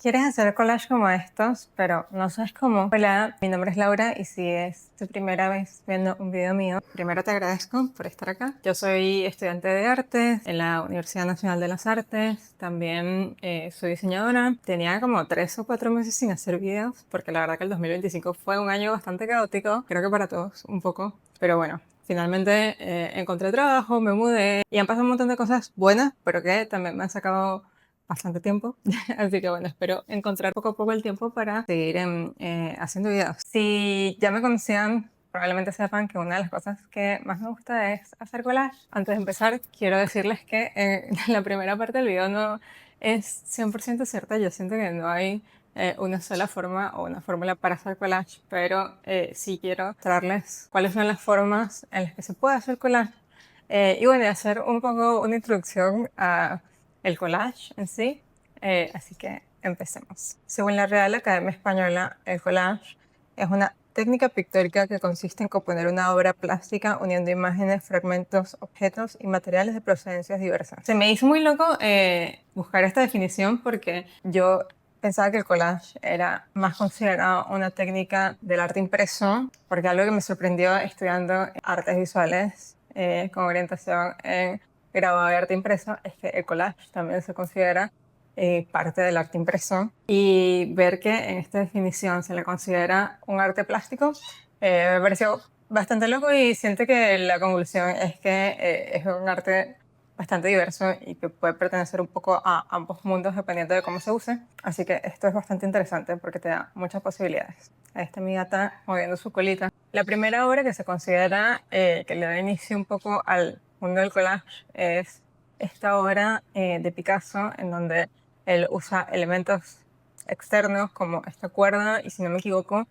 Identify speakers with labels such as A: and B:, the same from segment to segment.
A: ¿Quieres hacer collage como estos, pero no sabes cómo? Hola, mi nombre es Laura y si es tu primera vez viendo un video mío, primero te agradezco por estar acá. Yo soy estudiante de arte en la Universidad Nacional de las Artes, también soy diseñadora. Tenía como 3 o 4 meses sin hacer videos porque la verdad que el 2025 fue un año bastante caótico, creo que para todos un poco, pero bueno. Finalmente encontré trabajo, me mudé y han pasado un montón de cosas buenas, pero que también me han sacado bastante tiempo. Así que bueno, espero encontrar poco a poco el tiempo para seguir haciendo videos. Si ya me conocían, probablemente sepan que una de las cosas que más me gusta es hacer collage. Antes de empezar, quiero decirles que la primera parte del video no es 100% cierta. Yo siento que no hay una sola forma o una fórmula para hacer collage, pero sí quiero mostrarles cuáles son las formas en las que se puede hacer collage. Y bueno, hacer un poco una introducción a el collage en sí. Así que empecemos. Según la Real Academia Española, el collage es una técnica pictórica que consiste en componer una obra plástica uniendo imágenes, fragmentos, objetos y materiales de procedencias diversas. Se me hizo muy loco buscar esta definición porque yo pensaba que el collage era más considerado una técnica del arte impreso, porque algo que me sorprendió estudiando artes visuales con orientación en grabado de arte impreso es que el collage también se considera parte del arte impreso, y ver que en esta definición se le considera un arte plástico me pareció bastante loco, y siento que la conclusión es que es un arte bastante diverso y que puede pertenecer un poco a ambos mundos dependiendo de cómo se use. Así que esto es bastante interesante porque te da muchas posibilidades. Ahí está mi gata moviendo su colita. La primera obra que se considera que le da inicio un poco al mundo del collage es esta obra de Picasso, en donde él usa elementos externos como esta cuerda y, si no me equivoco,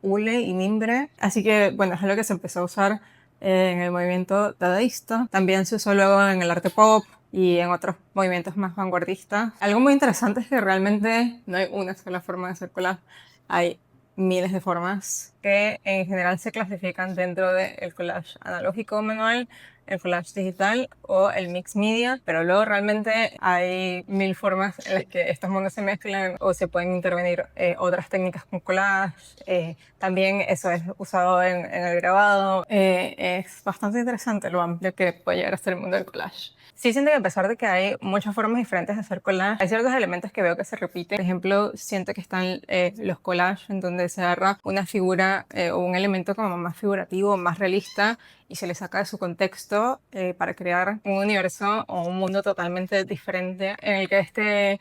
A: hule y mimbre. Así que, bueno, es algo que se empezó a usar en el movimiento dadaísta. También se usó luego en el arte pop y en otros movimientos más vanguardistas. Algo muy interesante es que realmente no hay una sola forma de hacer collage. Hay miles de formas que en general se clasifican dentro del collage analógico o manual, el collage digital o el mix media, pero luego realmente hay mil formas en las que estos mundos se mezclan o se pueden intervenir otras técnicas con collage. También eso es usado en el grabado. Es bastante interesante lo amplio que puede llegar a ser el mundo del collage. Sí, siento que a pesar de que hay muchas formas diferentes de hacer collage, hay ciertos elementos que veo que se repiten. Por ejemplo, siento que están los collages en donde se agarra una figura o un elemento como más figurativo, más realista, y se le saca de su contexto para crear un universo o un mundo totalmente diferente en el que este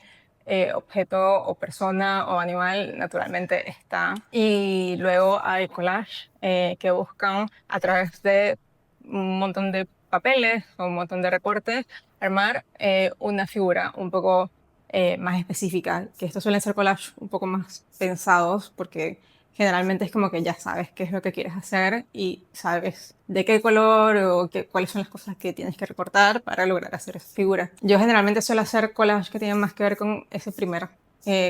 A: objeto o persona o animal naturalmente está. Y luego hay collage que buscan a través de un montón de papeles o un montón de recortes armar una figura un poco más específica, que estos suelen ser collages un poco más pensados porque generalmente es como que ya sabes qué es lo que quieres hacer y sabes de qué color o cuáles son las cosas que tienes que recortar para lograr hacer esa figura. Yo generalmente suelo hacer collages que tienen más que ver con ese primer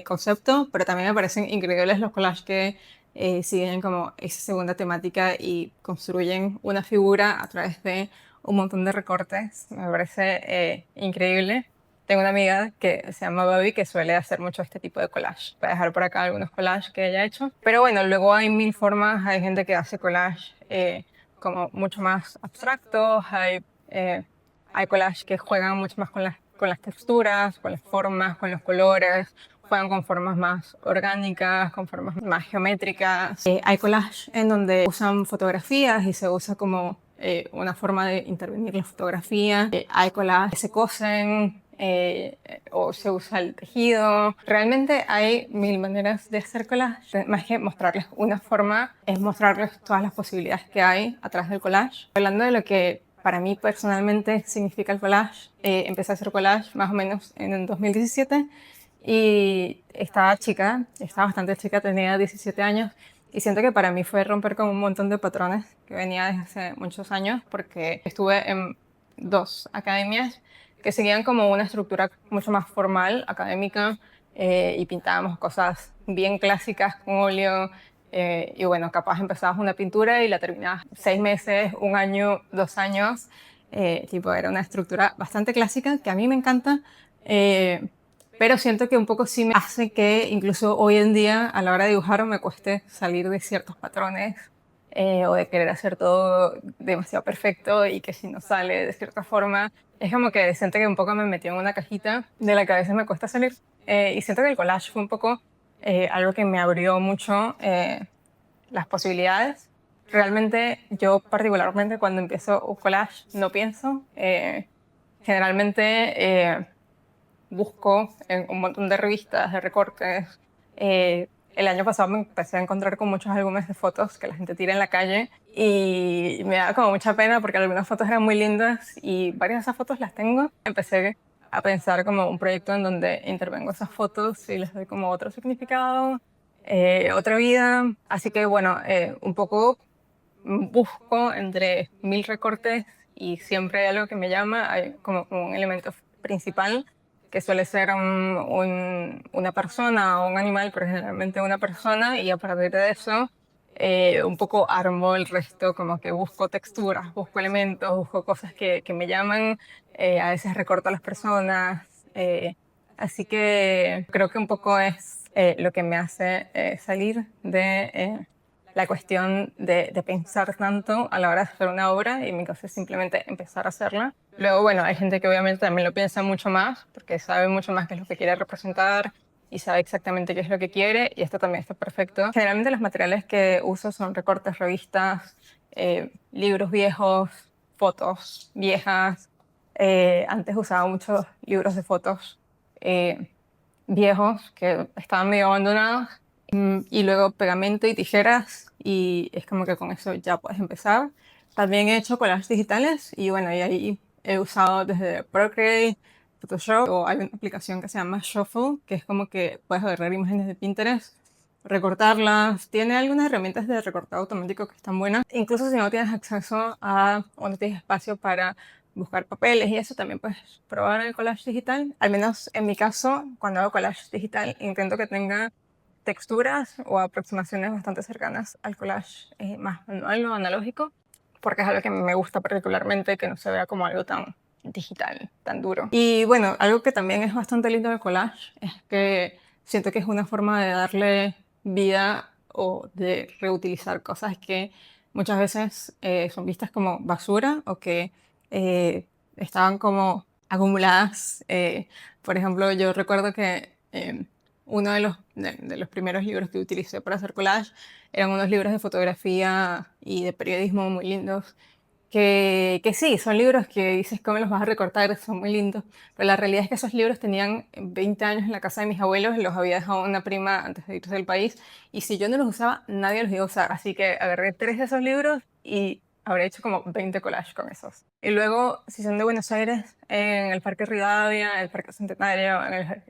A: concepto, pero también me parecen increíbles los collages que siguen como esa segunda temática y construyen una figura a través de un montón de recortes. Me parece increíble. Tengo una amiga que se llama Babi que suele hacer mucho este tipo de collage. Voy a dejar por acá algunos collages que ella ha hecho. Pero bueno, luego hay mil formas. Hay gente que hace collage como mucho más abstractos. Hay collage que juegan mucho más con las texturas, con las formas, con los colores. Juegan con formas más orgánicas, con formas más geométricas. Hay collage en donde usan fotografías y se usa como una forma de intervenir la fotografía. Hay collage que se cosen o se usa el tejido. Realmente hay mil maneras de hacer collage. Más que mostrarles una forma, es mostrarles todas las posibilidades que hay a través del collage. Hablando de lo que para mí personalmente significa el collage, empecé a hacer collage más o menos en el 2017 y estaba bastante chica, tenía 17 años, y siento que para mí fue romper con un montón de patrones que venía desde hace muchos años, porque estuve en 2 academias que seguían como una estructura mucho más formal, académica, y pintábamos cosas bien clásicas con óleo. Y bueno, capaz empezabas una pintura y la terminabas 6 meses, un año, 2 años. Tipo, era una estructura bastante clásica que a mí me encanta. pero siento que un poco sí me hace que incluso hoy en día a la hora de dibujar me cueste salir de ciertos patrones o de querer hacer todo demasiado perfecto y que si no sale de cierta forma, es como que siento que un poco me metió en una cajita de la que a veces me cuesta salir. Y siento que el collage fue un poco algo que me abrió mucho las posibilidades. Realmente yo particularmente cuando empiezo un collage no pienso. Generalmente busco en un montón de revistas, de recortes. El año pasado me empecé a encontrar con muchos álbumes de fotos que la gente tira en la calle y me da como mucha pena porque algunas fotos eran muy lindas y varias de esas fotos las tengo. Empecé a pensar como un proyecto en donde intervengo esas fotos y les doy como otro significado, otra vida. Así que bueno, un poco busco entre mil recortes y siempre hay algo que me llama, hay como un elemento principal que suele ser una persona o un animal, pero generalmente una persona, y a partir de eso un poco armo el resto, como que busco texturas, busco elementos, busco cosas que me llaman, a veces recorto a las personas, así que creo que un poco es lo que me hace salir de la cuestión de pensar tanto a la hora de hacer una obra y en mi caso es simplemente empezar a hacerla. Luego, bueno, hay gente que obviamente también lo piensa mucho más porque sabe mucho más qué es lo que quiere representar y sabe exactamente qué es lo que quiere y esto también está perfecto. Generalmente los materiales que uso son recortes, revistas, libros viejos, fotos viejas. Antes usaba muchos libros de fotos viejos que estaban medio abandonados y luego pegamento y tijeras y es como que con eso ya puedes empezar. También he hecho collages digitales y bueno, y ahí he usado desde Procreate, Photoshop o hay una aplicación que se llama Shuffle, que es como que puedes agarrar imágenes de Pinterest, recortarlas. Tiene algunas herramientas de recortado automático que están buenas. Incluso si no tienes acceso a o no tienes espacio para buscar papeles y eso, también puedes probar el collage digital. Al menos en mi caso, cuando hago collage digital, intento que tenga texturas o aproximaciones bastante cercanas al collage más manual o analógico, porque es algo que me gusta particularmente, que no se vea como algo tan digital, tan duro. Y bueno, algo que también es bastante lindo del collage es que siento que es una forma de darle vida o de reutilizar cosas que muchas veces son vistas como basura o que estaban como acumuladas. Por ejemplo, yo recuerdo que uno de los primeros libros que utilicé para hacer collage eran unos libros de fotografía y de periodismo muy lindos. Que sí, son libros que dices cómo los vas a recortar, son muy lindos, pero la realidad es que esos libros tenían 20 años en la casa de mis abuelos, los había dejado una prima antes de irse del país, y si yo no los usaba, nadie los iba a usar, así que agarré 3 de esos libros y habré hecho como 20 collages con esos. Y luego, si son de Buenos Aires, en el Parque Rivadavia, en el Parque Centenario,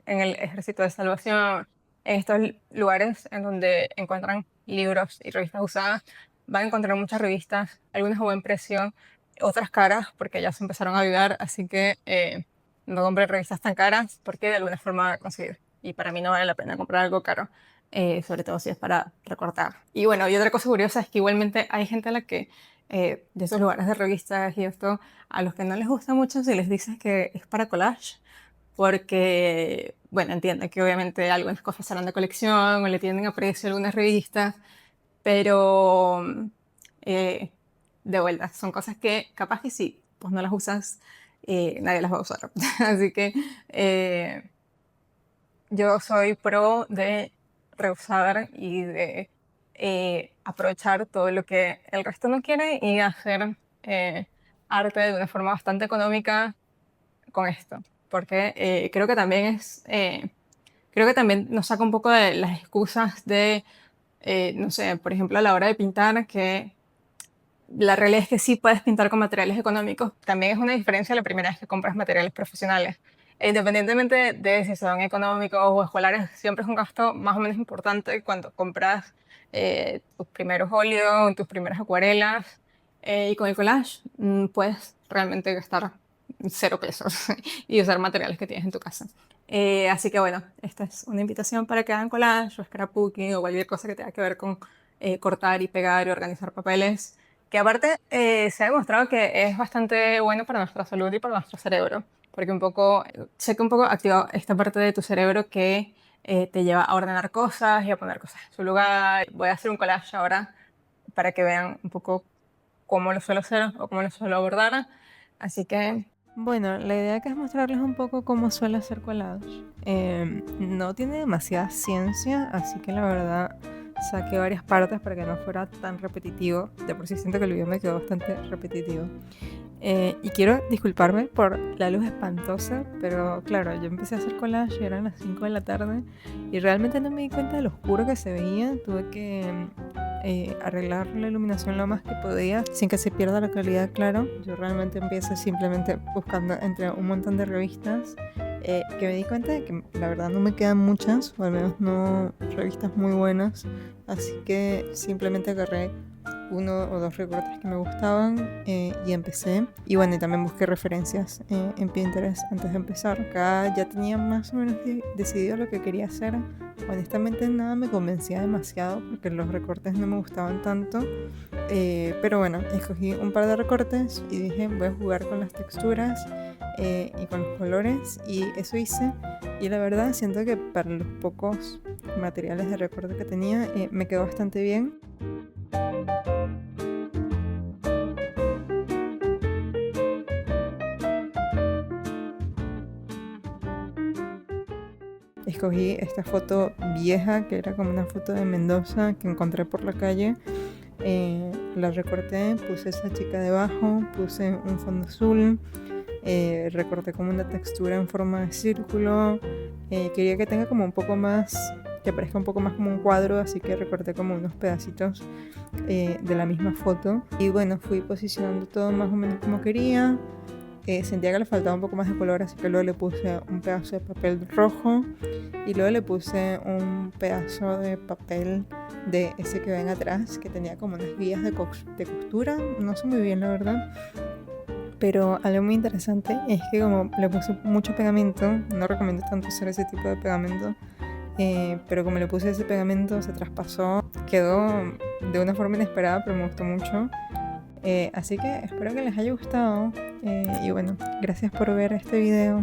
A: en el Ejército de Salvación, en estos lugares en donde encuentran libros y revistas usadas, van a encontrar muchas revistas, algunas a buen precio, otras caras porque ya se empezaron a ayudar, así que no compré revistas tan caras porque de alguna forma van a conseguir. Y para mí no vale la pena comprar algo caro, sobre todo si es para recortar. Y bueno, y otra cosa curiosa es que igualmente hay gente a la que de esos lugares de revistas y esto, a los que no les gusta mucho si les dices que es para collage, porque, bueno, entiendo que obviamente algunas cosas serán de colección o le tienen aprecio a algunas revistas, pero eh, de vuelta, son cosas que capaz que sí, pues no las usas, nadie las va a usar. Así que yo soy pro de reusar y de aprovechar todo lo que el resto no quiere y hacer arte de una forma bastante económica con esto. Porque creo que también nos saca un poco de las excusas de no sé, por ejemplo, a la hora de pintar, que la realidad es que sí puedes pintar con materiales económicos. También es una diferencia la primera vez que compras materiales profesionales. E independientemente de si son económicos o escolares, siempre es un gasto más o menos importante cuando compras tus primeros óleos, tus primeras acuarelas. Y con el collage puedes realmente gastar 0 pesos y usar materiales que tienes en tu casa. Así que bueno, esta es una invitación para que hagan collage o scrapbooking o cualquier cosa que tenga que ver con cortar y pegar y organizar papeles, que aparte se ha demostrado que es bastante bueno para nuestra salud y para nuestro cerebro, porque sé que un poco activa esta parte de tu cerebro que te lleva a ordenar cosas y a poner cosas en su lugar. Voy a hacer un collage ahora para que vean un poco cómo lo suelo hacer o cómo lo suelo abordar. Así que, bueno, la idea que es mostrarles un poco cómo suelo hacer collage. No tiene demasiada ciencia, así que la verdad saqué varias partes para que no fuera tan repetitivo. De por sí siento que el video me quedó bastante repetitivo. Y quiero disculparme por la luz espantosa, pero claro, yo empecé a hacer collage y eran las 5 de la tarde y realmente no me di cuenta de lo oscuro que se veía. Tuve que arreglar la iluminación lo más que podía sin que se pierda la calidad, claro. Yo realmente empiezo simplemente buscando entre un montón de revistas que me di cuenta de que la verdad no me quedan muchas, o al menos no revistas muy buenas, así que simplemente agarré uno o dos recortes que me gustaban y empecé. Y bueno, y también busqué referencias en Pinterest antes de empezar. Acá ya tenía más o menos decidido lo que quería hacer. Honestamente nada me convencía demasiado porque los recortes no me gustaban tanto. Pero bueno, escogí un par de recortes y dije voy a jugar con las texturas y con los colores, y eso hice. Y la verdad siento que para los pocos materiales de recorte que tenía me quedó bastante bien. Escogí esta foto vieja, que era como una foto de Mendoza que encontré por la calle. La recorté, puse esa chica debajo, puse un fondo azul, recorté como una textura en forma de círculo. Quería que tenga como un poco más, que parezca un poco más como un cuadro, así que recorté como unos pedacitos de la misma foto. Y bueno, fui posicionando todo más o menos como quería. Sentía que le faltaba un poco más de color, así que luego le puse un pedazo de papel rojo y luego le puse un pedazo de papel de ese que ven atrás, que tenía como unas guías de costura, no sé muy bien la verdad. Pero algo muy interesante es que como le puse mucho pegamento, no recomiendo tanto usar ese tipo de pegamento, pero como le puse ese pegamento se traspasó, quedó de una forma inesperada, pero me gustó mucho. Así que espero que les haya gustado y bueno, gracias por ver este video.